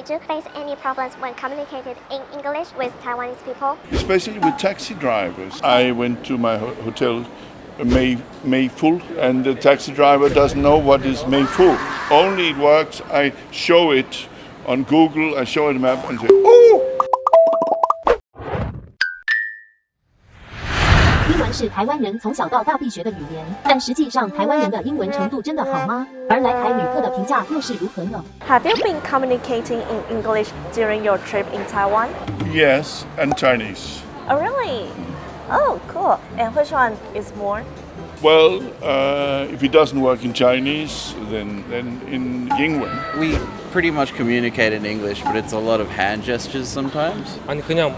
Did you face any problems when communicated in English with Taiwanese people? Especially with taxi drivers. I went to my hotel May Full, and the taxi driver doesn't know what is May Full. Only it works, I show it on Google, I show it a map and say, oh! 英文是台湾人从小到大必学的语言，但实际上台湾人的英文程度真的好吗？而来台旅客的评价又是如何呢？ Have you been communicating in English during your trip in Taiwan? Yes, and Chinese. Oh, really? Oh, cool. And which one is more? Well, if it doesn't work in Chinese, then in Yingwen. We pretty much communicate in English, but it's a lot of hand gestures sometimes. 아니 그냥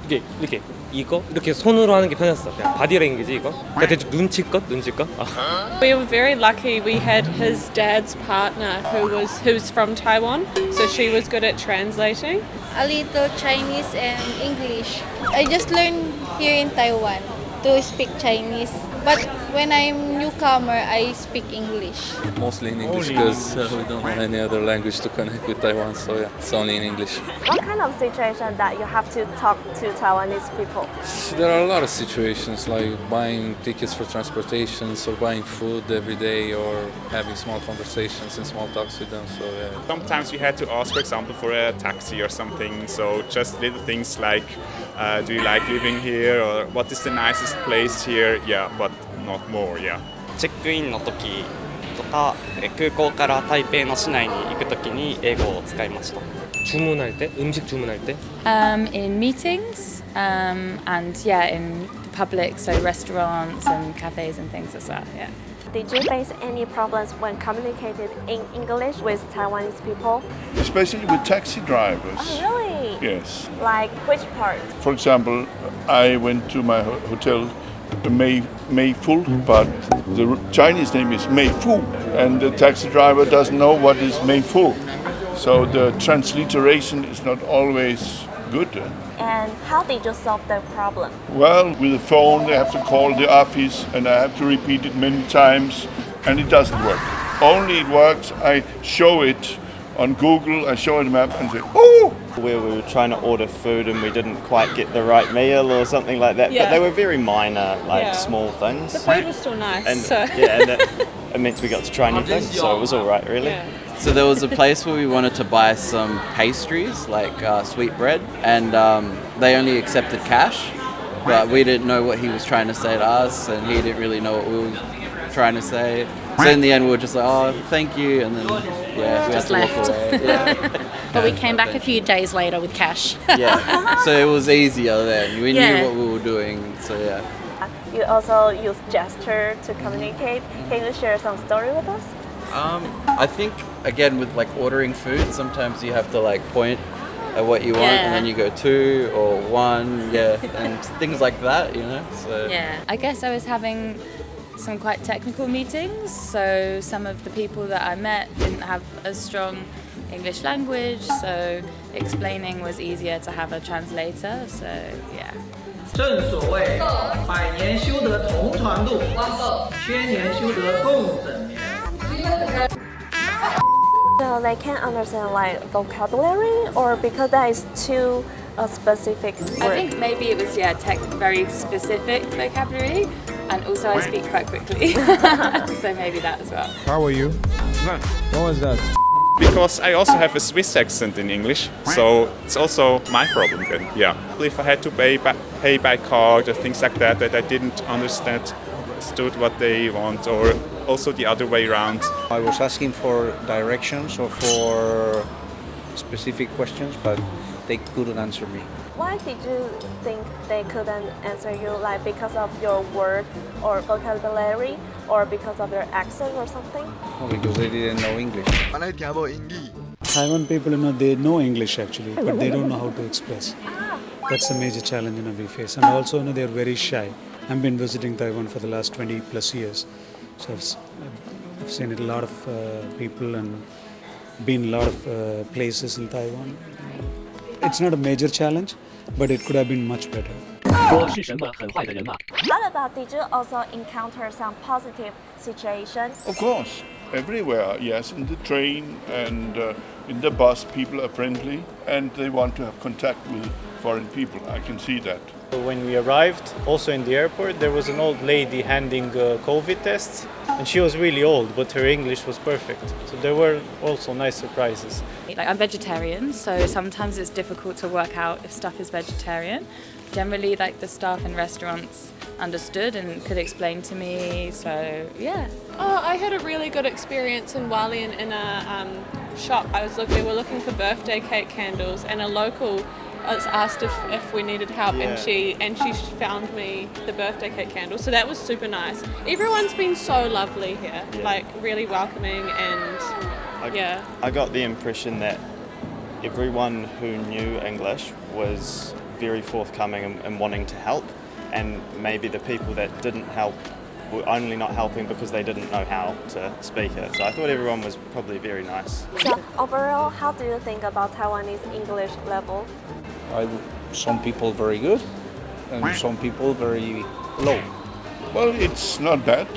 이렇게 이거 이렇게 손으로 하는 게 편했어. 그냥 바디랭귀지 이거. 그러니까 대충 눈치껏. We were very lucky. We had his dad's partner who's from Taiwan, so she was good at translating. A little Chinese and English. I just learned here in Taiwan to speak Chinese. But when I'm newcomer, I speak English. Mostly in English because we don't have any other language to connect with Taiwan, so yeah, it's only in English. What kind of situation that you have to talk to Taiwanese people? There are a lot of situations like buying tickets for transportations or buying food every day or having small conversations and small talks with them, so yeah. Sometimes we had to ask, for example, for a taxi or something, so just little things like, do you like living here, or what is the nicest place here, yeah, but not more, yeah. チェックインの時とか空港から台北の市内に行く時に英語を使いました。 주문할 때, 음식 주문할 때. In meetings, and yeah, in public, so restaurants and cafes and things as well. Yeah. Did you face any problems when communicated in English with Taiwanese people? Especially with taxi drivers. Oh, really? Yes. Like which part? For example, I went to my hotel May Full, but the Chinese name is May Fu, and the taxi driver doesn't know what is May Fu. So the transliteration is not always good. And how did you solve the problem? Well, with the phone, they have to call the office, and I have to repeat it many times, and it doesn't work. Only it works, I show it on Google, I show it a map and say, oh! We were trying to order food and we didn't quite get the right meal or something like that, but they were very minor, small things. The food was still nice. And, so. and it meant we got to try new things, so it was all right, really. Yeah. So there was a place where we wanted to buy some pastries, like sweetbread, and they only accepted cash, but we didn't know what he was trying to say to us, and he didn't really know what we were trying to say. So in the end, we were just like, oh, thank you, and then we Just had to walk left. away. Yeah. But we came back a few days later with cash. Yeah, so it was easier then. We knew what we were doing, so yeah. You also use gesture to communicate. Can you share some story with us? I think again with like ordering food, sometimes you have to like point at what you want, and then you go 2 or 1, and things like that, you know. So Yeah, I guess I was having some quite technical meetings, so some of the people that I met didn't have a strong English language, so explaining was easier to have a translator, so yeah. 正所谓百年修得同船渡，千年修得共枕眠。 So they can't understand like vocabulary, or because that is too specific word? I think maybe it was very specific vocabulary, and also I speak quite quickly, so maybe that as well. How are you? What was that? Because I also have a Swiss accent in English, so it's also my problem then, yeah. If I had to pay by card or things like that, that I didn't understood what they want, or also the other way around. I was asking for directions or for specific questions, but they couldn't answer me. Why did you think they couldn't answer you? Like because of your word or vocabulary, or because of your accent or something? No, because they didn't know English. Taiwan people, they know English actually, but they don't know how to express. That's a major challenge we face. And also, they're very shy. I've been visiting Taiwan for the last 20 plus years. So I've seen a lot of people and been a lot of places in Taiwan. It's not a major challenge, but it could have been much better. How about did you also encounter some positive situation? Of course. Everywhere, yes, in the train and in the bus, people are friendly and they want to have contact with foreign people. I can see that. When we arrived, also in the airport, there was an old lady handing COVID tests, and she was really old, but her English was perfect. So there were also nice surprises. Like, I'm vegetarian, so sometimes it's difficult to work out if stuff is vegetarian. Generally, like, the staff in restaurants understood and could explain to me, so yeah. Oh, I had a really good experience in Hualien in a shop. We were looking for birthday cake candles, and a local asked if we needed help, and she found me the birthday cake candles. So that was super nice. Everyone's been so lovely here, like really welcoming, and I got the impression that everyone who knew English was very forthcoming and wanting to help, and maybe the people that didn't help were only not helping because they didn't know how to speak it. So I thought everyone was probably very nice. So overall, how do you think about Taiwanese English level? Some people very good and some people very low. Well, it's not bad.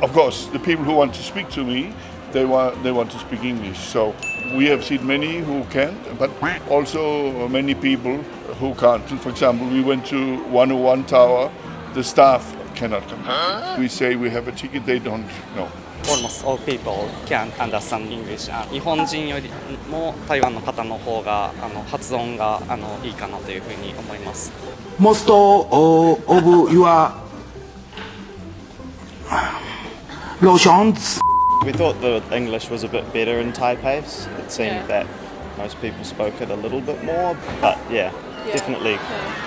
Of course, the people who want to speak to me, they want to speak English. So we have seen many who can, but also many people who can't. For example, we went to 101 Tower. The staff cannot come. We say we have a ticket, they don't know. Almost all people can understand English. 日本人よりも台湾の方の方が発音がいいかなというふうに思います。Most of your lotions. We thought the English was a bit better in Taipei. It seemed that most people spoke it a little bit more, but definitely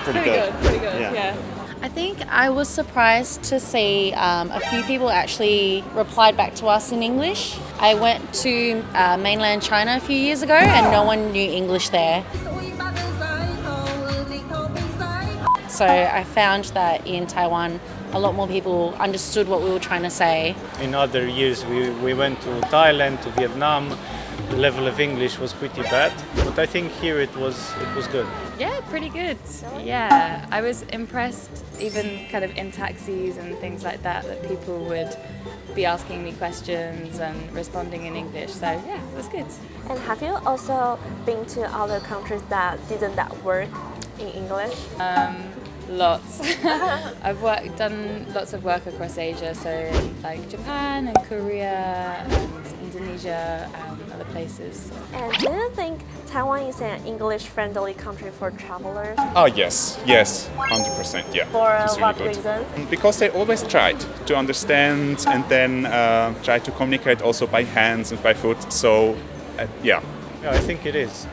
pretty good. Pretty good. Yeah. I think I was surprised to see a few people actually replied back to us in English. I went to mainland China a few years ago and no one knew English there. So I found that in Taiwan, a lot more people understood what we were trying to say. In other years, we went to Thailand, to Vietnam. The level of English was pretty bad, but I think here it was good. Yeah, pretty good. Yeah, I was impressed, even kind of in taxis and things like that people would be asking me questions and responding in English. So yeah, it was good. And have you also been to other countries that didn't work in English? Lots. I've done lots of work across Asia, so like Japan and Korea and Indonesia and other places. And do you think Taiwan is an English-friendly country for travelers? Oh yes, 100%, yeah. For It's really what good. reason? Because they always tried to understand and then try to communicate also by hands and by foot. So, yeah, I think it is.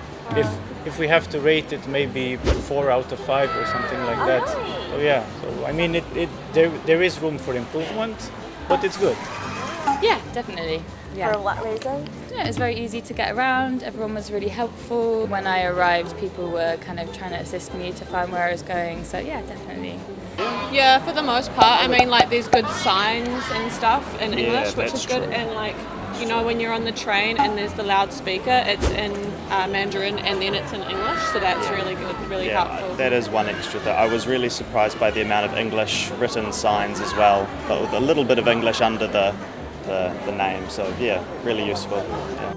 If we have to rate it, maybe 4 out of 5 or something like that. So yeah, so I mean, there is room for improvement, but it's good. Yeah, definitely. Yeah. For what reason? Yeah, it was very easy to get around. Everyone was really helpful. When I arrived, people were kind of trying to assist me to find where I was going. So yeah, definitely. Yeah, for the most part. I mean, like, there's good signs and stuff in English, which is good. True. And like, you know, when you're on the train and there's the loudspeaker, it's in Mandarin and then it's in English. So that's really good, really helpful. That is one extra thing. I was really surprised by the amount of English written signs as well, but with a little bit of English under the name. So yeah, really useful. Yeah.